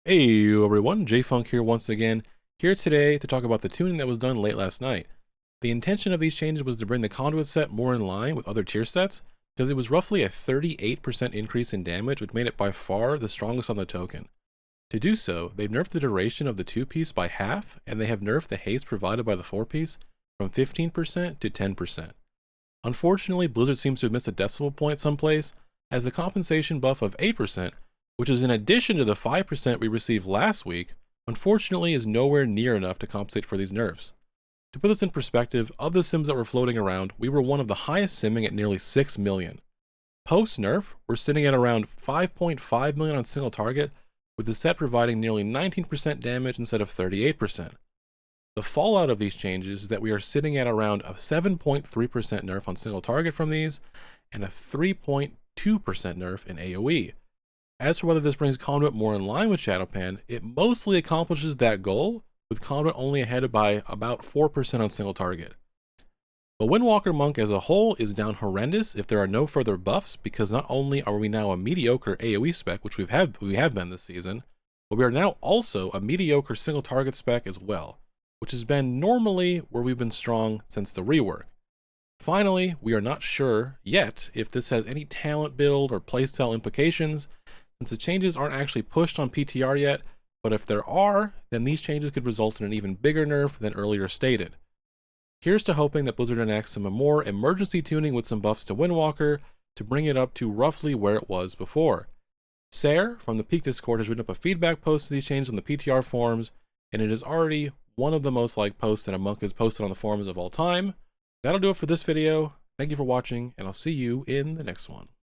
Hey everyone, J-Funk here once again, here today to talk about the tuning that was done late last night. The intention of these changes was to bring the conduit set more in line with other tier sets, because it was roughly a 38% increase in damage, which made it by far the strongest on the token. To do so, they've nerfed the duration of the 2-piece by half, and they have nerfed the haste provided by the 4-piece from 15% to 10%. Unfortunately, Blizzard seems to have missed a decimal point someplace, as the compensation buff of 8%, which is in addition to the 5% we received last week, unfortunately is nowhere near enough to compensate for these nerfs. To put this in perspective, of the sims that were floating around, we were one of the highest simming at nearly 6 million. Post-nerf, we're sitting at around 5.5 million on single target, with the set providing nearly 19% damage instead of 38%. The fallout of these changes is that we are sitting at around a 7.3% nerf on single target from these, and a 3.2% nerf in AoE. As for whether this brings Conduit more in line with Shadowpan, it mostly accomplishes that goal, with Conduit only ahead by about 4% on single target. The Windwalker monk as a whole is down horrendous if there are no further buffs, because not only are we now a mediocre AoE spec, which we have been this season, but we are now also a mediocre single target spec as well, which has been normally where we've been strong since the rework. Finally, we are not sure yet if this has any talent build or playstyle implications, since the changes aren't actually pushed on PTR yet, but if there are, then these changes could result in an even bigger nerf than earlier stated. Here's to hoping that Blizzard enacts some more emergency tuning with some buffs to Windwalker to bring it up to roughly where it was before. Sarah from the Peak Discord has written up a feedback post to these changes on the PTR forums, and it is already one of the most liked posts that a monk has posted on the forums of all time. That'll do it for this video. Thank you for watching, and I'll see you in the next one.